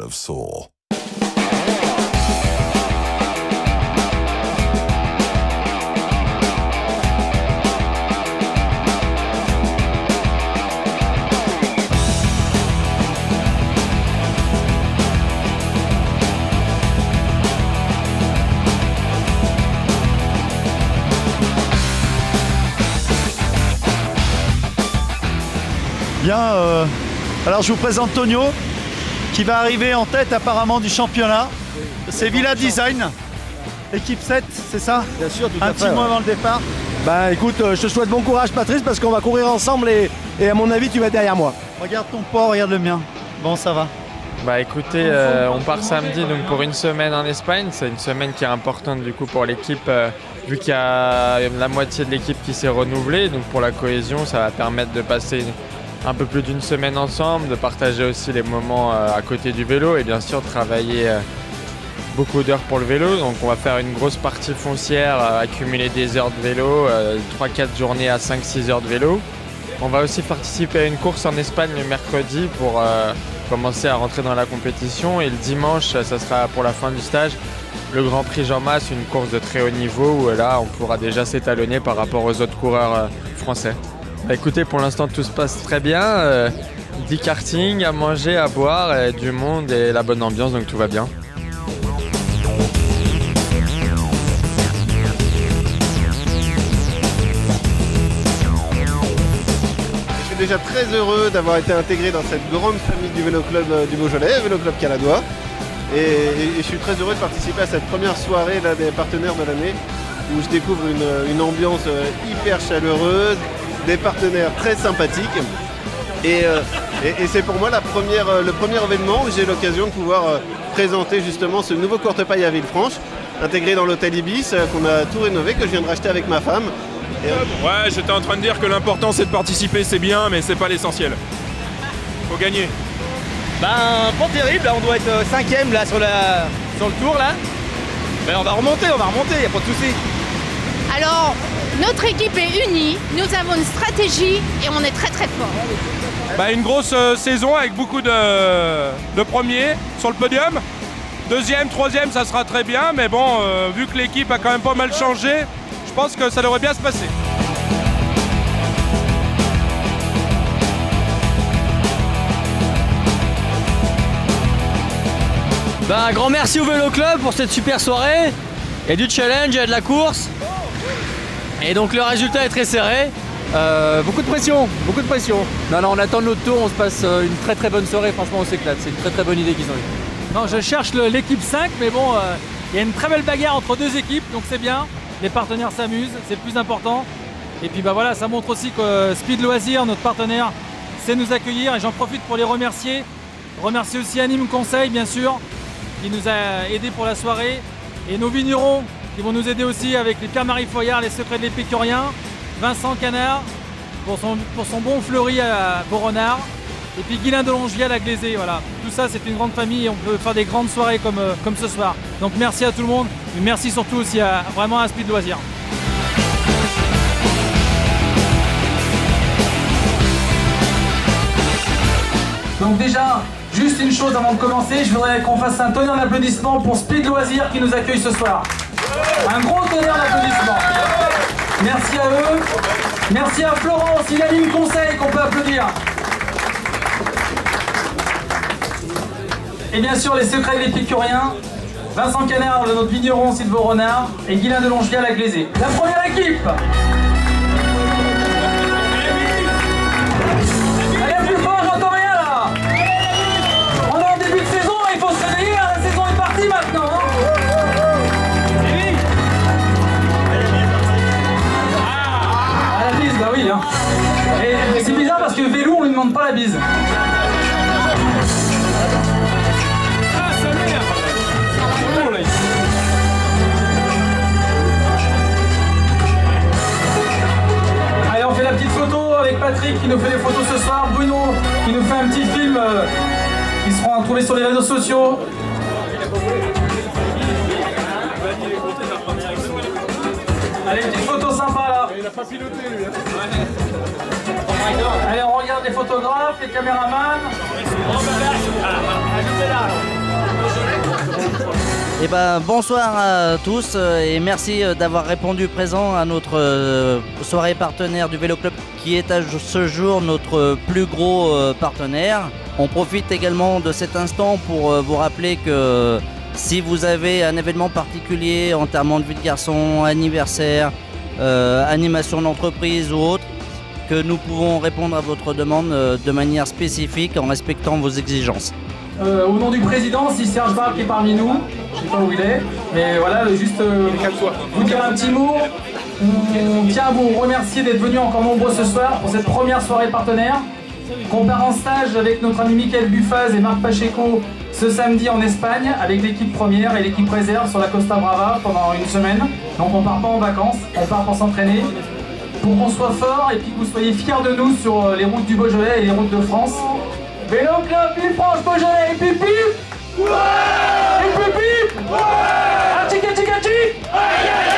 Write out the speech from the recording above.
of soul. Bien, alors je vous présente Tonio qui va arriver en tête apparemment du championnat. C'est Villa Design, équipe 7, c'est ça? Bien sûr, tout Un à fait. petit mot avant le départ. Bah écoute, je te souhaite bon courage Patrice parce qu'on va courir ensemble et à mon avis tu vas être derrière moi. Regarde ton port, regarde le mien. Bon, ça va. Bah écoutez, on part samedi donc pour une semaine en Espagne. C'est une semaine qui est importante du coup pour l'équipe vu qu'il y a la moitié de l'équipe qui s'est renouvelée. Donc pour la cohésion, ça va permettre de passer un peu plus d'une semaine ensemble, de partager aussi les moments à côté du vélo et bien sûr travailler beaucoup d'heures pour le vélo. Donc on va faire une grosse partie foncière, accumuler des heures de vélo, 3-4 journées à 5-6 heures de vélo. On va aussi participer à une course en Espagne le mercredi pour commencer à rentrer dans la compétition. Et le dimanche, ça sera pour la fin du stage, le Grand Prix Jean Masse, une course de très haut niveau où là on pourra déjà s'étalonner par rapport aux autres coureurs français. Bah écoutez, pour l'instant tout se passe très bien, du karting, à manger, à boire, du monde et la bonne ambiance, donc tout va bien. Je suis déjà très heureux d'avoir été intégré dans cette grande famille du Vélo Club du Beaujolais, Vélo Club Caladois. Et je suis très heureux de participer à cette première soirée là, des partenaires de l'année où je découvre une ambiance hyper chaleureuse, des partenaires très sympathiques et c'est pour moi le premier événement où j'ai l'occasion de pouvoir présenter justement ce nouveau courte paille à Villefranche, intégré dans l'hôtel Ibis qu'on a tout rénové, que je viens de racheter avec ma femme. Ouais, j'étais en train de dire que l'important c'est de participer, c'est bien, mais c'est pas l'essentiel. Faut gagner. Ben, pas terrible, là, on doit être 5ème là sur le tour là. Ben on va remonter, y a pas de souci. Alors, notre équipe est unie, nous avons une stratégie et on est très très fort. Bah, une grosse saison avec beaucoup de premiers sur le podium. Deuxième, troisième, ça sera très bien, mais bon, vu que l'équipe a quand même pas mal changé, je pense que ça devrait bien se passer. Ben, un grand merci au Vélo Club pour cette super soirée. Il y a du challenge, il y a de la course. Et donc le résultat est très serré. Beaucoup de pression. Non, on attend notre tour, on se passe une très très bonne soirée, franchement on s'éclate. C'est une très très bonne idée qu'ils ont eue. Non, je cherche l'équipe 5, mais bon, il y a une très belle bagarre entre deux équipes, donc c'est bien. Les partenaires s'amusent, c'est le plus important. Et puis bah voilà, ça montre aussi que Speed Loisirs, notre partenaire, sait nous accueillir et j'en profite pour les remercier. Remercier aussi Anime Conseil, bien sûr, qui nous a aidés pour la soirée. Et nos vignerons qui vont nous aider aussi avec les Pierre-Marie Foyard, les secrets de l'épicurien. Vincent Canard pour son bon fleuri à Beaurenard. Et puis Guylain de Longier à la Glaisée, voilà. Tout ça, c'est une grande famille et on peut faire des grandes soirées comme ce soir. Donc merci à tout le monde et merci surtout aussi vraiment à Speed Loisirs. Donc déjà, juste une chose avant de commencer, je voudrais qu'on fasse un tonnerre d'applaudissements pour Speed Loisirs qui nous accueille ce soir. Un gros tonnerre d'applaudissements. Merci à eux. Merci à Florence, il a Anime Conseil qu'on peut applaudir. Et bien sûr les secrets de l'épicurien, Vincent Canard, notre vigneron Sylvain Renard et Guylain de Longier à la Glaisée. La première équipe. Allez plus fort, j'entends rien là. On est en début de saison, il faut se réveiller, la saison est partie maintenant. Ah, la bise, bah oui. Hein. Et c'est bizarre parce que Vélo, on lui demande pas la bise. Allez, on fait la petite photo avec Patrick qui nous fait les photos ce soir, Bruno qui nous fait un petit film qui seront trouvés sur les réseaux sociaux. Allez, une petite photo sympa là. Il a pas piloté lui. Allez, on regarde les photographes, les caméramans. Eh ben, bonsoir à tous et merci d'avoir répondu présent à notre soirée partenaire du Vélo Club qui est à ce jour notre plus gros partenaire. On profite également de cet instant pour vous rappeler que si vous avez un événement particulier, enterrement de vie de garçon, anniversaire, animation d'entreprise ou autre, que nous pouvons répondre à votre demande de manière spécifique en respectant vos exigences. Au nom du président, si Serge Barre qui est parmi nous, je sais pas où il est, mais voilà, juste vous dire un petit mot. On tient à vous remercier d'être venus encore nombreux ce soir pour cette première soirée partenaire. On part en stage avec notre ami Michael Buffaz et Marc Pacheco ce samedi en Espagne avec l'équipe première et l'équipe réserve sur la Costa Brava pendant une semaine. Donc on part pas en vacances, on part pour s'entraîner, pour qu'on soit fort et puis que vous soyez fiers de nous sur les routes du Beaujolais et les routes de France. Vélo Club Villefranche-Beaujolais et pipi. Ouais. Et pipi. Ouais. Atchik, atchik, atchik.